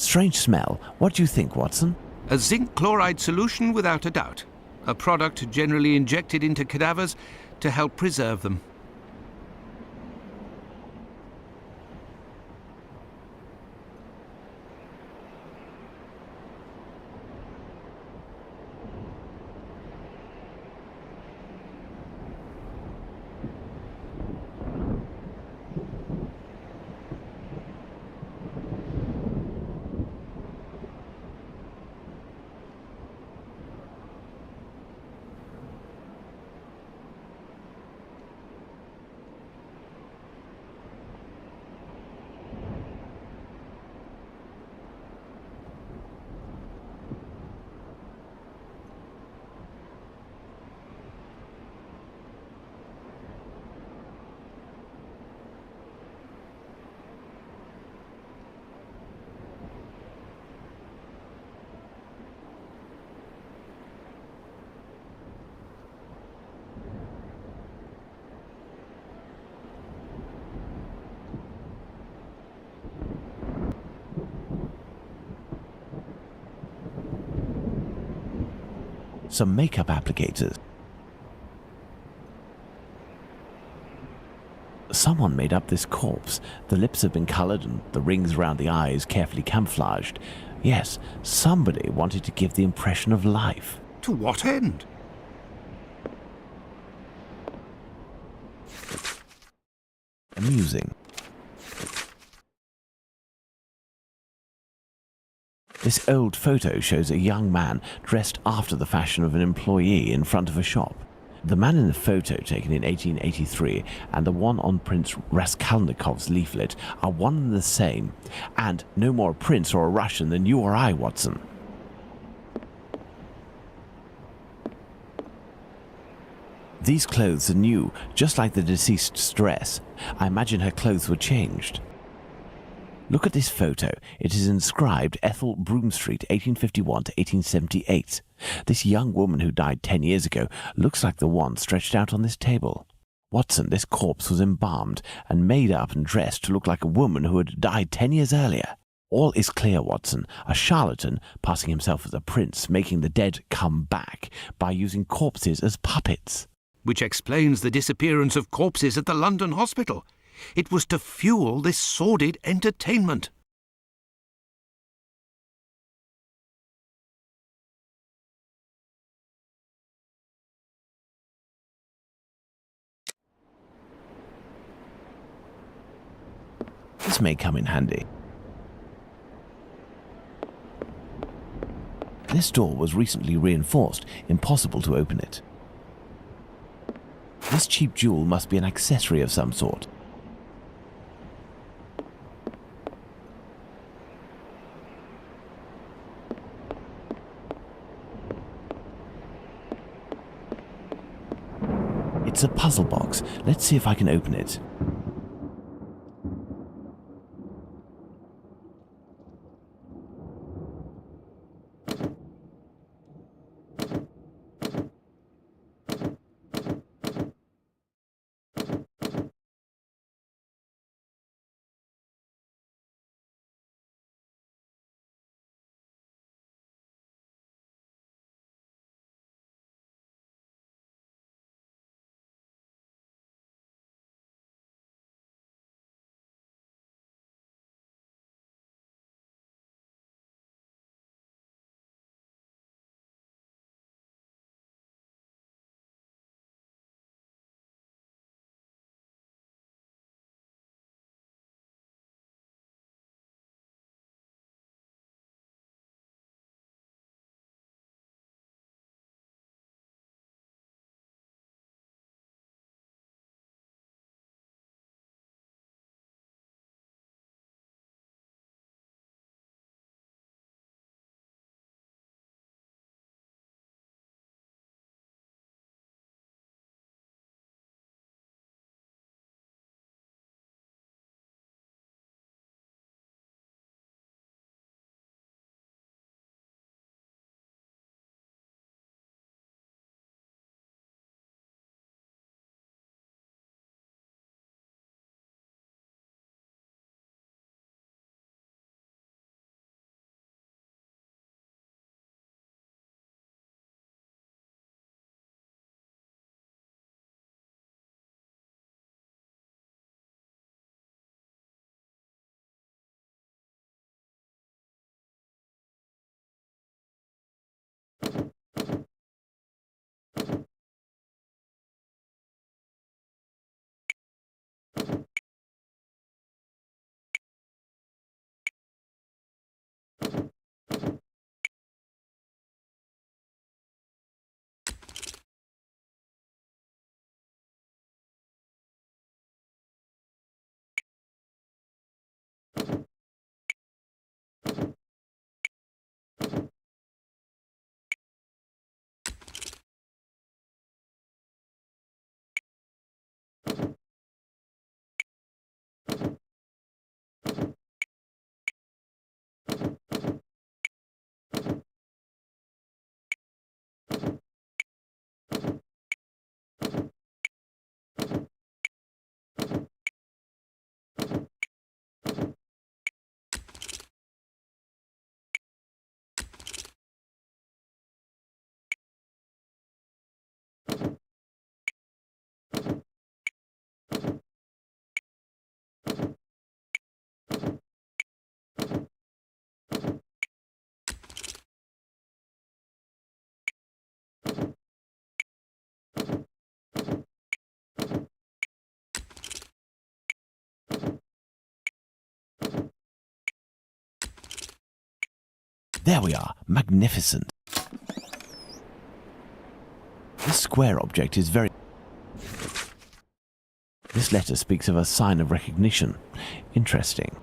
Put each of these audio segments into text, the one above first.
Strange smell. What do you think, Watson? A zinc chloride solution without a doubt. A product generally injected into cadavers to help preserve them. Some makeup applicators. Someone made up this corpse. The lips have been colored and the rings around the eyes carefully camouflaged. Yes, somebody wanted to give the impression of life. To what end? Amusing. This old photo shows a young man dressed after the fashion of an employee in front of a shop. The man in the photo, taken in 1883, and the one on Prince Raskolnikov's leaflet are one and the same, and no more a prince or a Russian than you or I, Watson. These clothes are new, just like the deceased's dress. I imagine her clothes were changed. Look at this photo. It is inscribed Ethel Broomstreet, 1851 to 1878. This young woman who died 10 years ago looks like the one stretched out on this table. Watson, this corpse was embalmed and made up and dressed to look like a woman who had died 10 years earlier. All is clear, Watson. A charlatan, passing himself as a prince, making the dead come back by using corpses as puppets. Which explains the disappearance of corpses at the London hospital. It was to fuel this sordid entertainment. This may come in handy. This door was recently reinforced, impossible to open it. This cheap jewel must be an accessory of some sort. It's a puzzle box. Let's see if I can open it. There we are. Magnificent. This square object is very... This letter speaks of a sign of recognition. Interesting.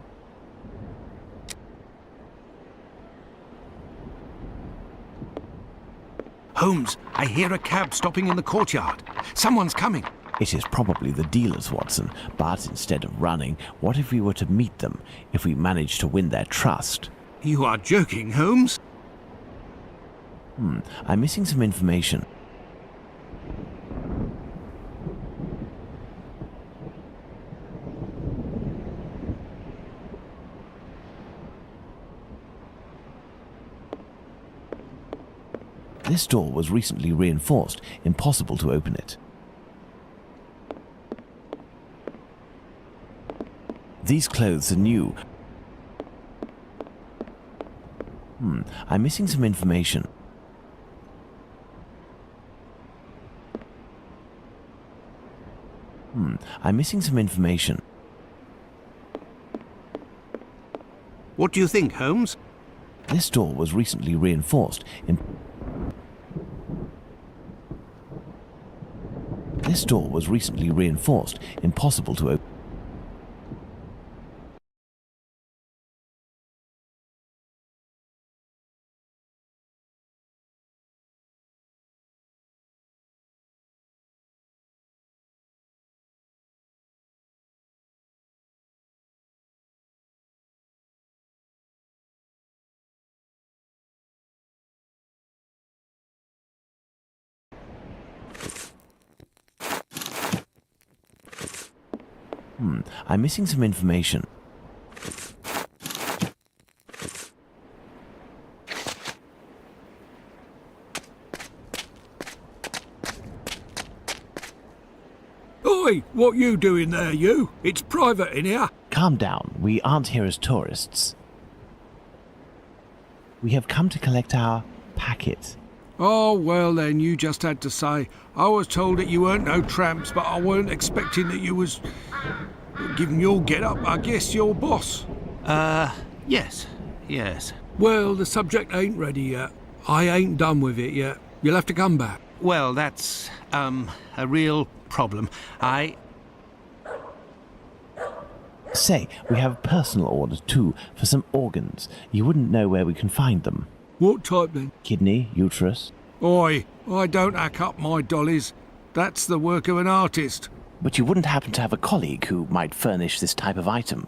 Holmes, I hear a cab stopping in the courtyard. Someone's coming. It is probably the dealers, Watson, but instead of running, what if we were to meet them, if we managed to win their trust? You are joking, Holmes? I'm missing some information. This door was recently reinforced. Impossible to open it. These clothes are new. I'm missing some information. I'm missing some information. What do you think, Holmes? This door was recently reinforced. This door was recently reinforced. Impossible to open. I'm missing some information. Oi, what you doing there, you? It's private in here. Calm down. We aren't here as tourists. We have come to collect our packet. Oh, well then, you just had to say. I was told that you weren't no tramps, but I weren't expecting that you was... Given your get-up, I guess your boss. Yes. Well, the subject ain't ready yet. I ain't done with it yet. You'll have to come back. Well, that's, a real problem. Say, we have personal orders too, for some organs. You wouldn't know where we can find them. What type then? Kidney, uterus. Oi, I don't hack up my dollies. That's the work of an artist. But you wouldn't happen to have a colleague who might furnish this type of item?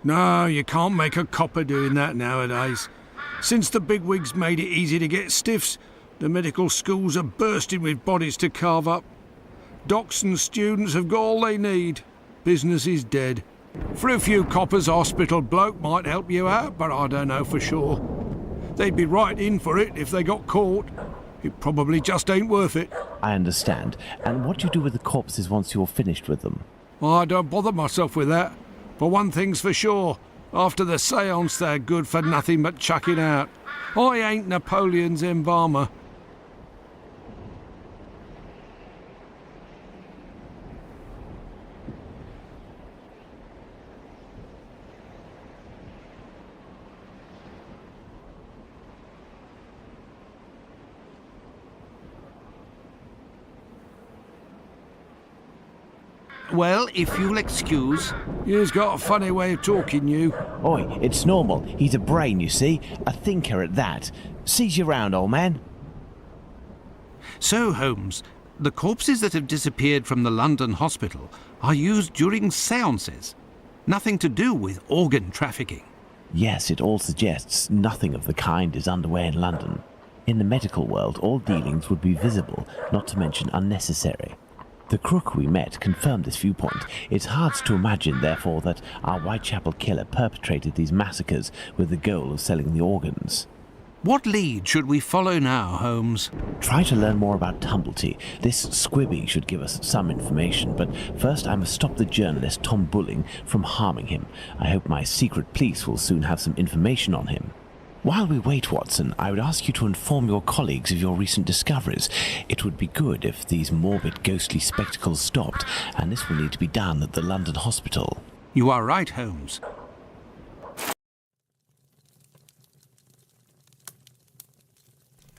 No, you can't make a copper doing that nowadays. Since the bigwigs made it easy to get stiffs, the medical schools are bursting with bodies to carve up. Docs and students have got all they need. Business is dead. For a few coppers, hospital bloke might help you out, but I don't know for sure. They'd be right in for it if they got caught. It probably just ain't worth it. I understand. And what do you do with the corpses once you're finished with them? I don't bother myself with that. But one thing's for sure. After the séance, they're good for nothing but chucking out. I ain't Napoleon's embalmer. Well, if you'll excuse... You've got a funny way of talking, you. Oi, it's normal. He's a brain, you see. A thinker at that. Seize you round, old man. So, Holmes, the corpses that have disappeared from the London hospital are used during séances. Nothing to do with organ trafficking. Yes, it all suggests nothing of the kind is underway in London. In the medical world, all dealings would be visible, not to mention unnecessary. The crook we met confirmed this viewpoint. It's hard to imagine, therefore, that our Whitechapel killer perpetrated these massacres with the goal of selling the organs. What lead should we follow now, Holmes? Try to learn more about Tumblety. This squibby should give us some information, but first I must stop the journalist Tom Bulling from harming him. I hope my secret police will soon have some information on him. While we wait, Watson, I would ask you to inform your colleagues of your recent discoveries. It would be good if these morbid, ghostly spectacles stopped, and this will need to be done at the London hospital. You are right, Holmes.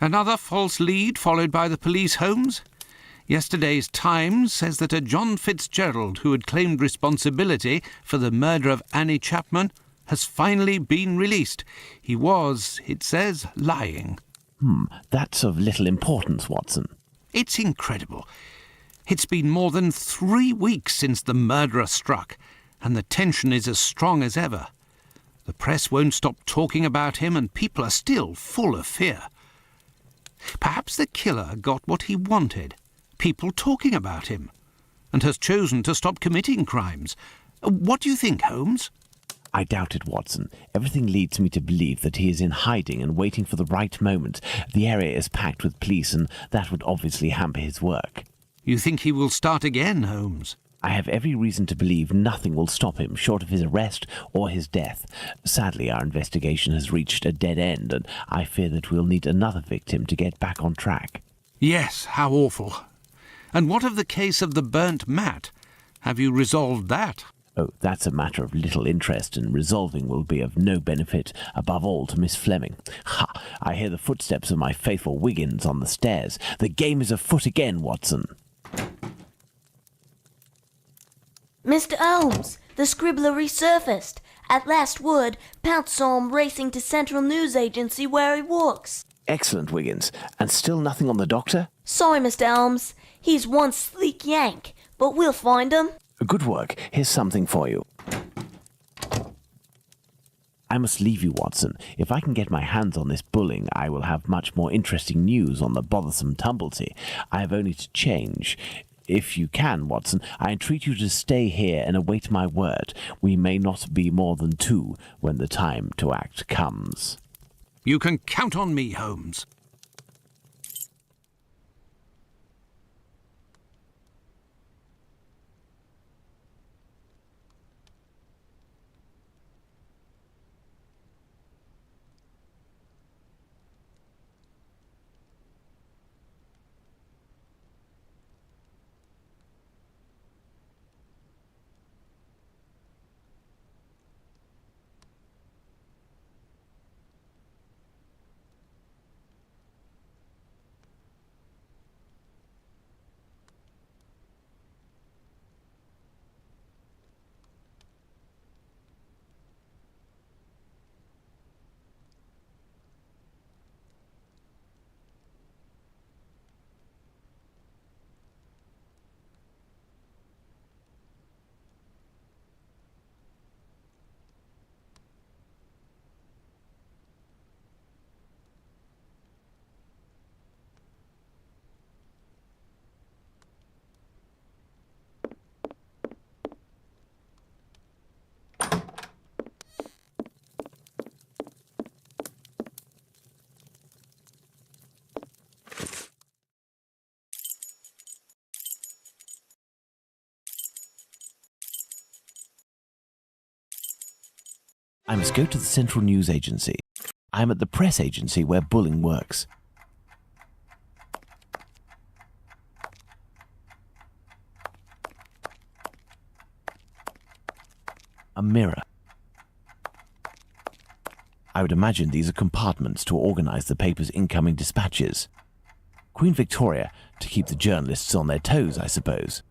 Another false lead followed by the police, Holmes? Yesterday's Times says that a John Fitzgerald who had claimed responsibility for the murder of Annie Chapman has finally been released. He was, it says, lying. That's of little importance, Watson. It's incredible. It's been more than 3 weeks since the murderer struck, and the tension is as strong as ever. The press won't stop talking about him, and people are still full of fear. Perhaps the killer got what he wanted, people talking about him, and has chosen to stop committing crimes. What do you think, Holmes? I doubt it, Watson. Everything leads me to believe that he is in hiding and waiting for the right moment. The area is packed with police, and that would obviously hamper his work. You think he will start again, Holmes? I have every reason to believe nothing will stop him short of his arrest or his death. Sadly, our investigation has reached a dead end, and I fear that we'll need another victim to get back on track. Yes, how awful. And what of the case of the burnt mat? Have you resolved that? Oh, that's a matter of little interest, and resolving will be of no benefit, above all to Miss Fleming. Ha! I hear the footsteps of my faithful Wiggins on the stairs. The game is afoot again, Watson. Mr. Holmes, the scribbler resurfaced. At last word, Pounce saw him racing to Central News Agency where he works. Excellent, Wiggins. And still nothing on the doctor? Sorry, Mr. Holmes. He's one sleek yank, but we'll find him. Good work. Here's something for you. I must leave you, Watson. If I can get my hands on this bulling, I will have much more interesting news on the bothersome Tumblety. I have only to change. If you can, Watson, I entreat you to stay here and await my word. We may not be more than two when the time to act comes. You can count on me, Holmes. I must go to the Central News Agency. I am at the press agency where bulling works. A mirror. I would imagine these are compartments to organize the paper's incoming dispatches. Queen Victoria, to keep the journalists on their toes, I suppose.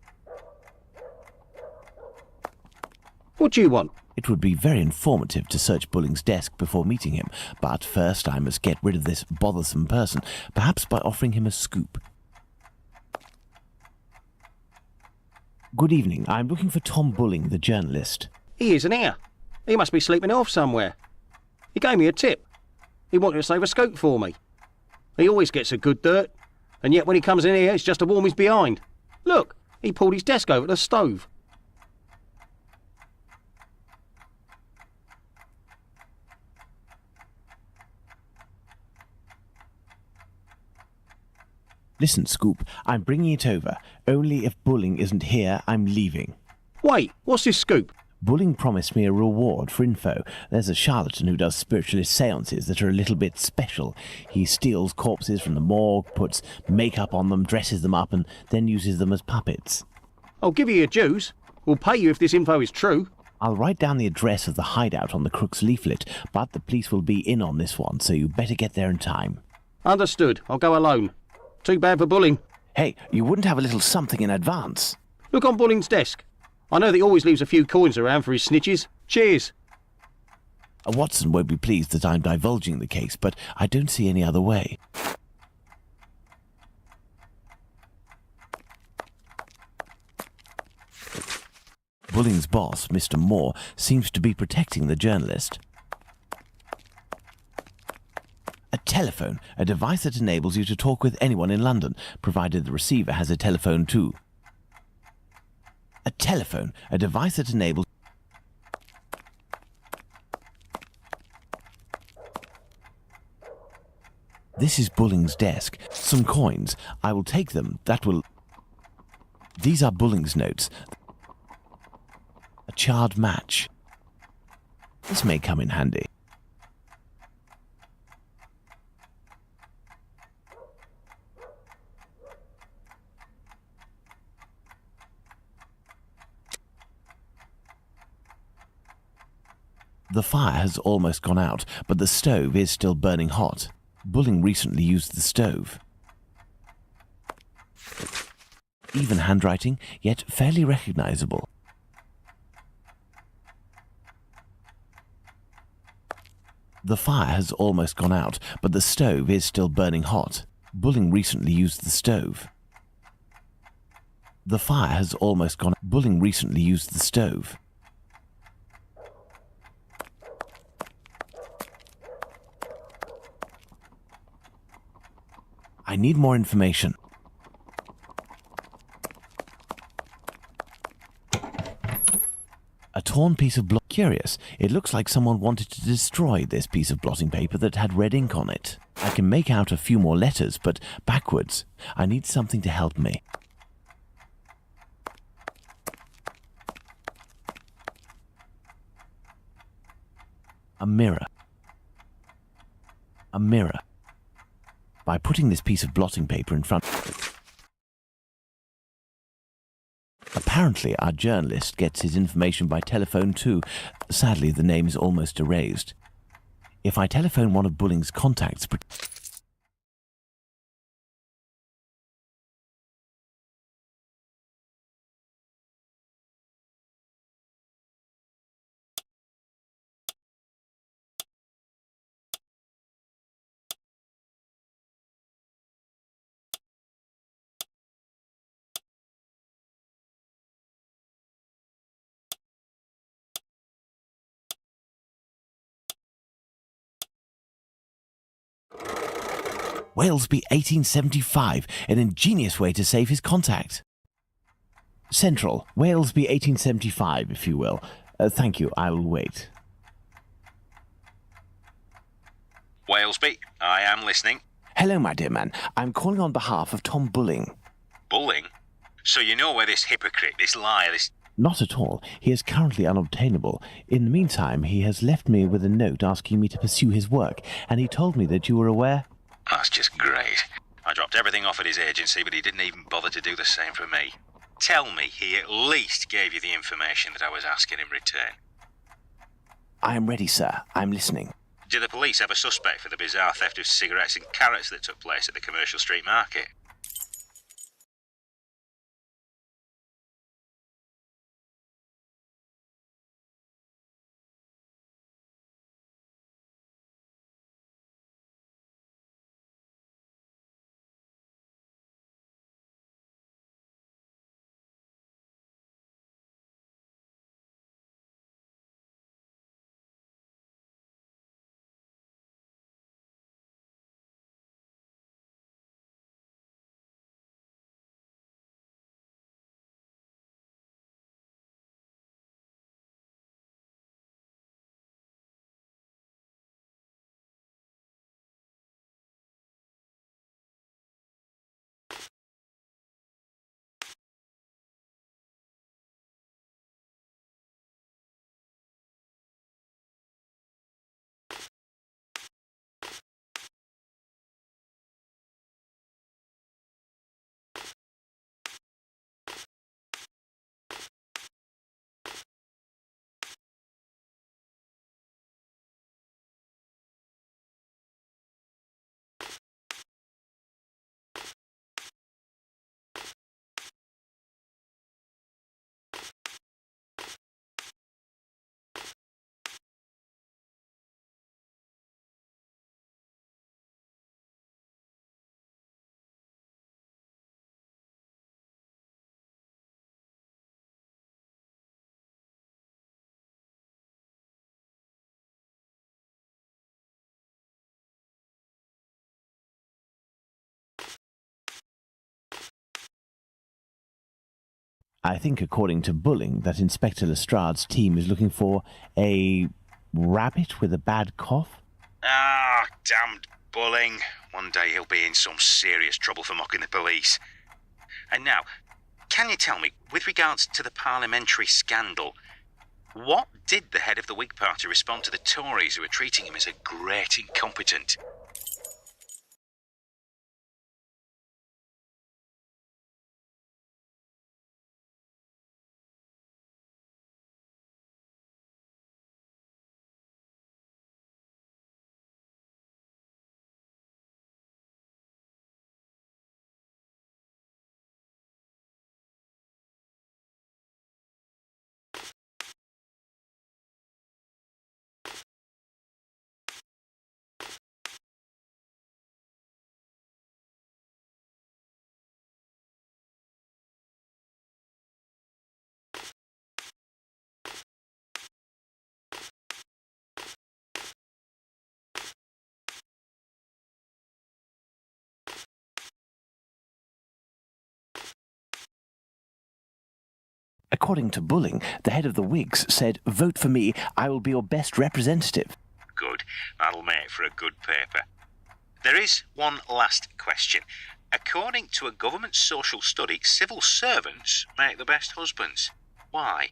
What do you want? It would be very informative to search Bulling's desk before meeting him, but first I must get rid of this bothersome person, perhaps by offering him a scoop. Good evening. I'm looking for Tom Bulling, the journalist. He isn't here. He must be sleeping off somewhere. He gave me a tip. He wanted to save a scoop for me. He always gets a good dirt, and yet when he comes in here, it's just to warm his behind. Look, he pulled his desk over the stove. Listen, Scoop, I'm bringing it over. Only if Bulling isn't here, I'm leaving. Wait, what's this scoop? Bulling promised me a reward for info. There's a charlatan who does spiritualist seances that are a little bit special. He steals corpses from the morgue, puts makeup on them, dresses them up, and then uses them as puppets. I'll give you your dues. We'll pay you if this info is true. I'll write down the address of the hideout on the crook's leaflet, but the police will be in on this one, so you better get there in time. Understood. I'll go alone. Too bad for Bulling. Hey, you wouldn't have a little something in advance? Look on Bulling's desk. I know that he always leaves a few coins around for his snitches. Cheers. Watson won't be pleased that I'm divulging the case, but I don't see any other way. Bulling's boss, Mr. Moore, seems to be protecting the journalist. A telephone, a device that enables you to talk with anyone in London, provided the receiver has a telephone too. A telephone, a device that enables... This is Bulling's desk. Some coins. I will take them. That will... These are Bulling's notes. A charred match. This may come in handy. The fire has almost gone out, but the stove is still burning hot. Bulling recently used the stove. Even handwriting, yet fairly recognizable. The fire has almost gone out, but the stove is still burning hot. Bulling recently used the stove. The fire has almost gone out. Bulling recently used the stove. I need more information. A torn piece of Curious, it looks like someone wanted to destroy this piece of blotting paper that had red ink on it. I can make out a few more letters, but backwards. I need something to help me. A mirror. A mirror. By putting this piece of blotting paper in front... Apparently, our journalist gets his information by telephone too. Sadly, the name is almost erased. If I telephone one of Bulling's contacts... Walesby 1875, an ingenious way to save his contact. Central, Walesby 1875, if you will. Thank you, I will wait. Walesby, I am listening. Hello, my dear man. I'm calling on behalf of Tom Bulling. Bulling? So you know where this hypocrite, this liar, this... Not at all. He is currently unobtainable. In the meantime, he has left me with a note asking me to pursue his work, and he told me that you were aware... That's just great. I dropped everything off at his agency, but he didn't even bother to do the same for me. Tell me he at least gave you the information that I was asking in return. I am ready, sir. I'm listening. Do the police have a suspect for the bizarre theft of cigarettes and carrots that took place at the Commercial Street Market? I think, according to Bulling, that Inspector Lestrade's team is looking for a rabbit with a bad cough. Ah, damned Bulling. One day he'll be in some serious trouble for mocking the police. And now, can you tell me, with regards to the parliamentary scandal, what did the head of the Whig Party respond to the Tories who were treating him as a great incompetent? According to Bulling, the head of the Whigs said, "Vote for me, I will be your best representative." Good. That'll make for a good paper. There is one last question. According to a government social study, civil servants make the best husbands. Why?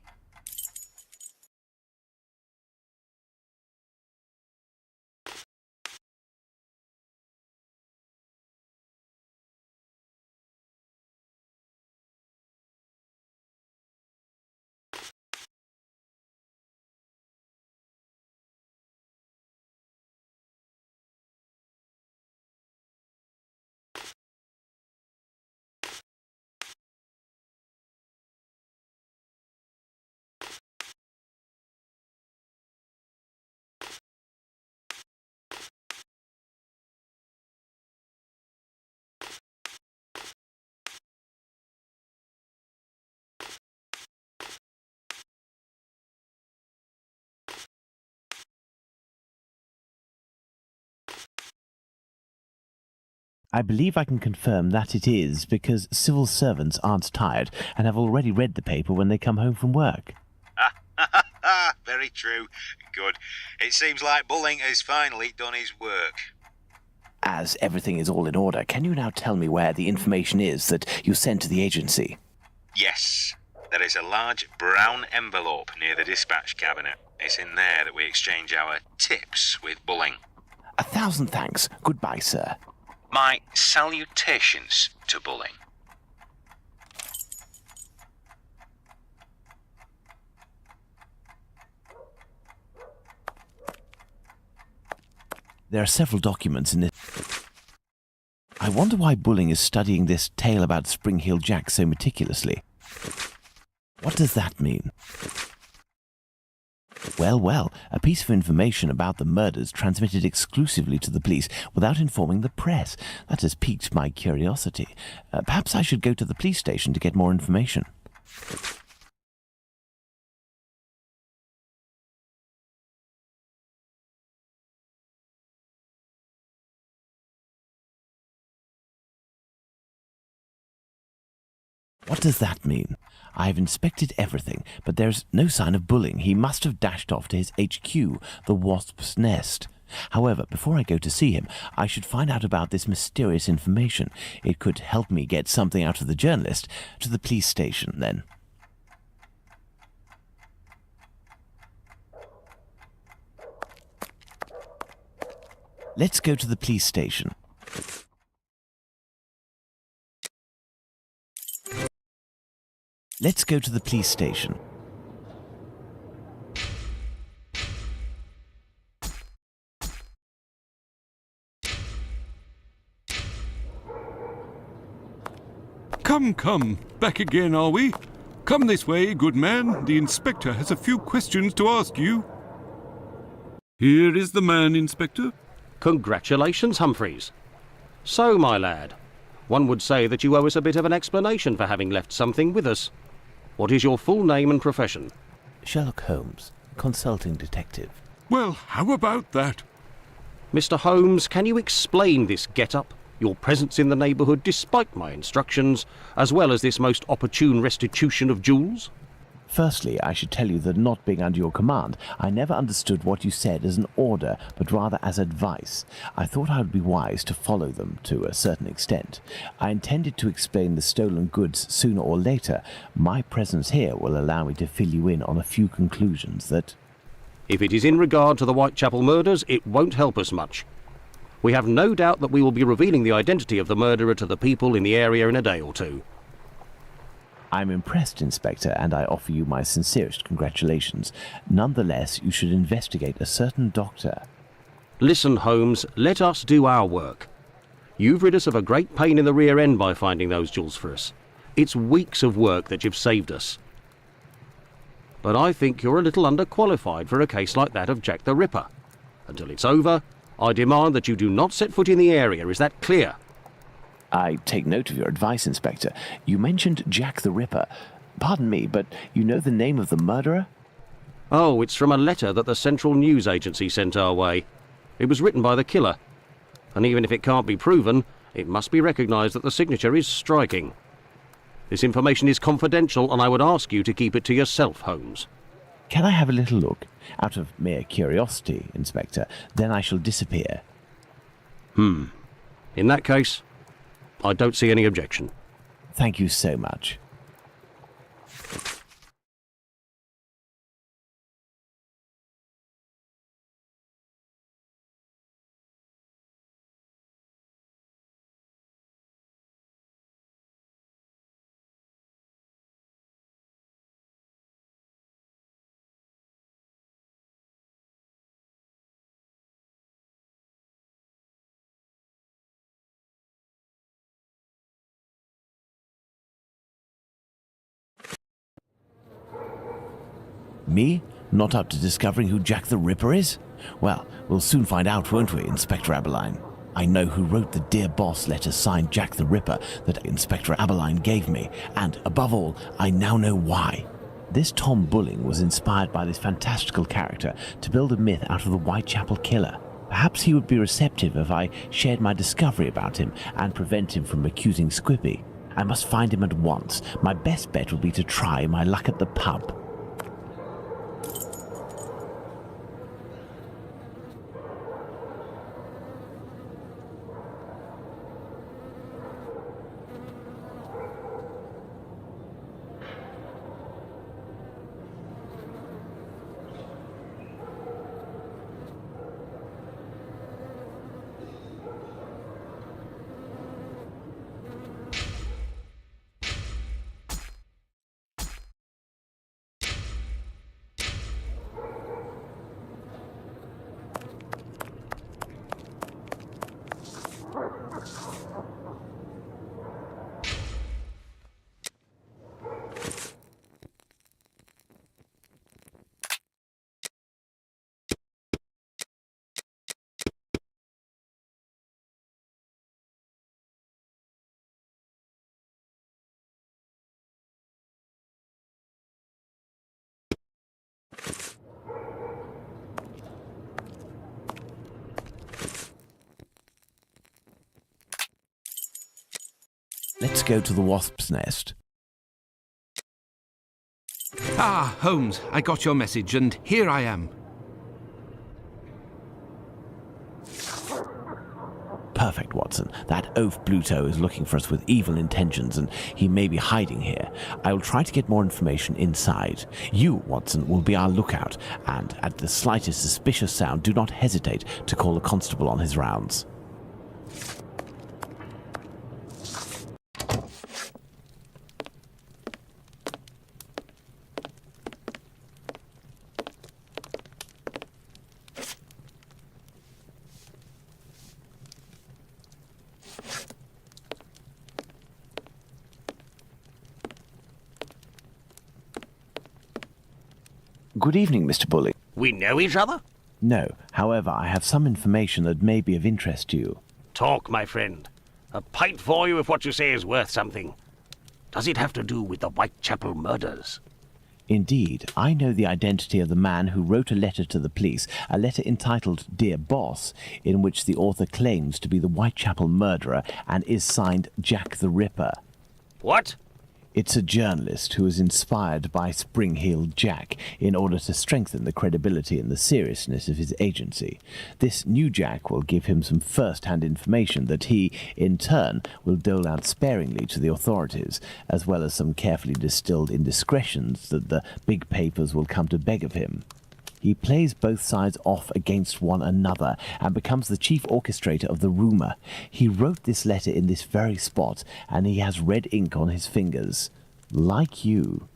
I believe I can confirm that it is because civil servants aren't tired and have already read the paper when they come home from work. Very true. Good. It seems like Bulling has finally done his work. As everything is all in order, can you now tell me where the information is that you sent to the agency? Yes. There is a large brown envelope near the dispatch cabinet. It's in there that we exchange our tips with Bulling. 1,000 thanks. Goodbye, sir. My salutations to Bulling. There are several documents in this. I wonder why Bulling is studying this tale about Spring Hill Jack so meticulously. What does that mean? Well, a piece of information about the murders transmitted exclusively to the police without informing the press. That has piqued my curiosity. Perhaps I should go to the police station to get more information. What does that mean? I've inspected everything, but there's no sign of Bulling. He must have dashed off to his HQ, the Wasp's Nest. However, before I go to see him, I should find out about this mysterious information. It could help me get something out of the journalist. To the police station, then. Let's go to the police station. Let's go to the police station. Come, back again, are we? Come this way, good man. The inspector has a few questions to ask you. Here is the man, Inspector. Congratulations, Humphreys. So, my lad, one would say that you owe us a bit of an explanation for having left something with us. What is your full name and profession? Sherlock Holmes, consulting detective. Well, how about that? Mr. Holmes, can you explain this get-up? your presence in the neighbourhood despite my instructions, as well as this most opportune restitution of jewels? Firstly, I should tell you that not being under your command, I never understood what you said as an order, but rather as advice. I thought I would be wise to follow them to a certain extent. I intended to explain the stolen goods sooner or later. My presence here will allow me to fill you in on a few conclusions that... If it is in regard to the Whitechapel murders, it won't help us much. We have no doubt that we will be revealing the identity of the murderer to the people in the area in a day or two. I'm impressed, Inspector, and I offer you my sincerest congratulations. Nonetheless, you should investigate a certain doctor. Listen, Holmes, let us do our work. You've rid us of a great pain in the rear end by finding those jewels for us. It's weeks of work that you've saved us. But I think you're a little underqualified for a case like that of Jack the Ripper. Until it's over, I demand that you do not set foot in the area. Is that clear? I take note of your advice, Inspector. You mentioned Jack the Ripper. Pardon me, but you know the name of the murderer? Oh, it's from a letter that the Central News Agency sent our way. It was written by the killer. And even if it can't be proven, it must be recognised that the signature is striking. This information is confidential, and I would ask you to keep it to yourself, Holmes. Can I have a little look? Out of mere curiosity, Inspector. Then I shall disappear. In that case, I don't see any objection. Thank you so much. Me? Not up to discovering who Jack the Ripper is? Well, we'll soon find out, won't we, Inspector Aberline? I know who wrote the Dear Boss letter signed Jack the Ripper that Inspector Aberline gave me, and, above all, I now know why. This Tom Bulling was inspired by this fantastical character to build a myth out of the Whitechapel killer. Perhaps he would be receptive if I shared my discovery about him and prevent him from accusing Squippy. I must find him at once. My best bet will be to try my luck at the pub. Let's go to the wasp's nest. Ah, Holmes, I got your message, and here I am. Perfect, Watson. That oaf Bluto is looking for us with evil intentions, and he may be hiding here. I will try to get more information inside. You, Watson, will be our lookout, and at the slightest suspicious sound, do not hesitate to call the constable on his rounds. Good evening, Mr. Bulling. We know each other? No, however, I have some information that may be of interest to you. Talk, my friend. A pint for you if what you say is worth something. Does it have to do with the Whitechapel murders? Indeed, I know the identity of the man who wrote a letter to the police, a letter entitled Dear Boss, in which the author claims to be the Whitechapel murderer and is signed Jack the Ripper. What? It's a journalist who was inspired by Spring-Heeled Jack in order to strengthen the credibility and the seriousness of his agency. This new Jack will give him some first-hand information that he, in turn, will dole out sparingly to the authorities, as well as some carefully distilled indiscretions that the big papers will come to beg of him. He plays both sides off against one another and becomes the chief orchestrator of the rumour. He wrote this letter in this very spot, and he has red ink on his fingers. Like you.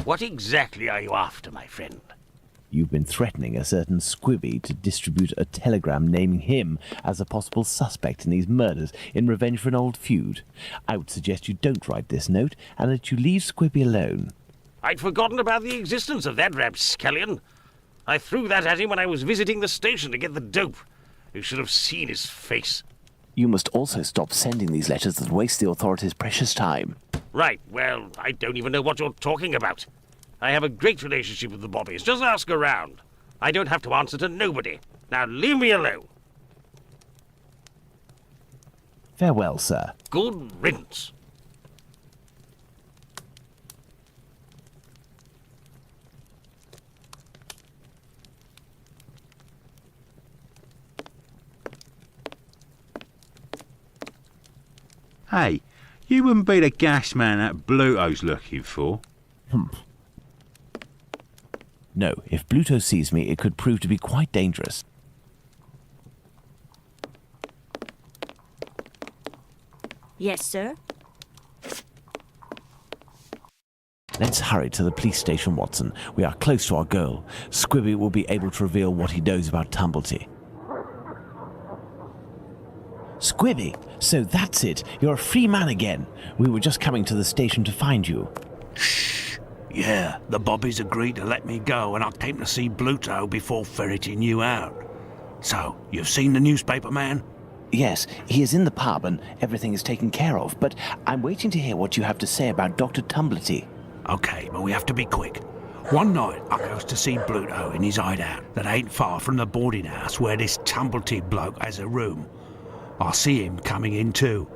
What exactly are you after, my friend? You've been threatening a certain Squibby to distribute a telegram naming him as a possible suspect in these murders in revenge for an old feud. I would suggest you don't write this note, and that you leave Squibby alone. I'd forgotten about the existence of that rapscallion. I threw that at him when I was visiting the station to get the dope. You should have seen his face. You must also stop sending these letters that waste the authorities' precious time. Right, well, I don't even know what you're talking about. I have a great relationship with the Bobbies. Just ask around. I don't have to answer to nobody. Now leave me alone. Farewell, sir. Good riddance. Hey, you wouldn't be the gas man that Bluto's looking for. No, if Bluto sees me, it could prove to be quite dangerous. Yes, sir? Let's hurry to the police station, Watson. We are close to our goal. Squibby will be able to reveal what he knows about Tumblety. Squibby, so that's it. You're a free man again. We were just coming to the station to find you. Yeah, the Bobbies agreed to let me go and I came to see Bluto before ferreting you out. So, you've seen the newspaper man? Yes, he is in the pub and everything is taken care of, but I'm waiting to hear what you have to say about Dr. Tumblety. Okay, but we have to be quick. One night, I goes to see Bluto in his hideout that ain't far from the boarding house where this Tumblety bloke has a room. I see him coming in too.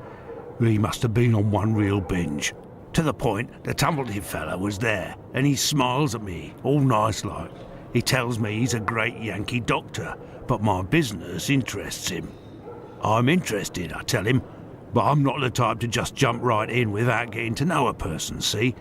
He must have been on one real binge. To the point, the Tumblety fella was there, and he smiles at me, all nice like. He tells me he's a great Yankee doctor, but my business interests him. I'm interested, I tell him, but I'm not the type to just jump right in without getting to know a person, see?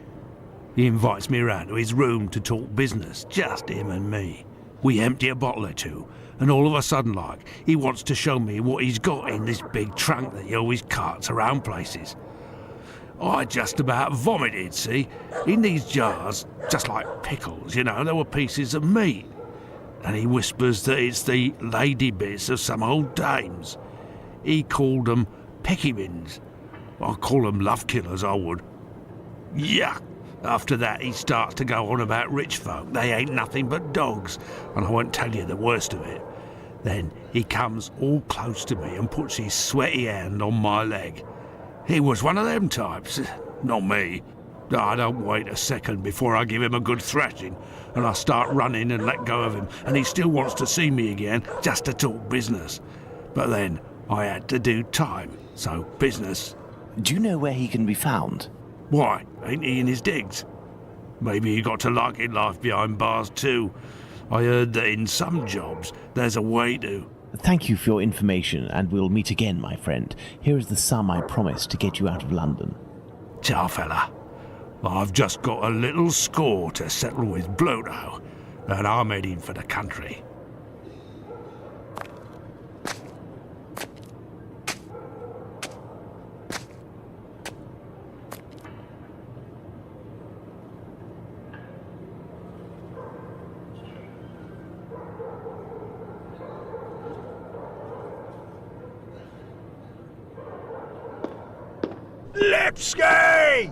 He invites me round to his room to talk business, just him and me. We empty a bottle or two, and all of a sudden, like, he wants to show me what he's got in this big trunk that he always carts around places. I just about vomited, see? In these jars, just like pickles, you know, there were pieces of meat. And he whispers that it's the lady bits of some old dames. He called them peckymins. I call them love killers, I would. Yuck! After that, he starts to go on about rich folk. They ain't nothing but dogs, and I won't tell you the worst of it. Then he comes all close to me and puts his sweaty hand on my leg. He was one of them types, not me. I don't wait a second before I give him a good thrashing, and I start running and let go of him, and he still wants to see me again just to talk business. But then I had to do time, so business. Do you know where he can be found? Why, ain't he in his digs? Maybe he got to liking life behind bars too. I heard that in some jobs there's a way to. Thank you for your information, and we'll meet again, my friend. Here is the sum I promised to get you out of London. Ciao, fella. I've just got a little score to settle with Bluto, and I'm heading for the country. Lipsky!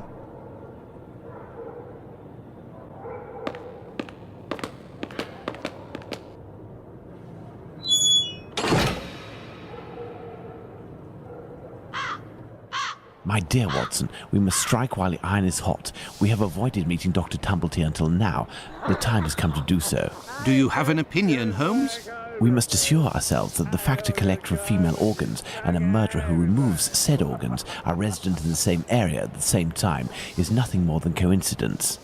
My dear Watson, we must strike while the iron is hot. We have avoided meeting Dr. Tumblety until now. The time has come to do so. Do you have an opinion, Holmes? We must assure ourselves that the factor collector of female organs and a murderer who removes said organs are resident in the same area at the same time is nothing more than coincidence.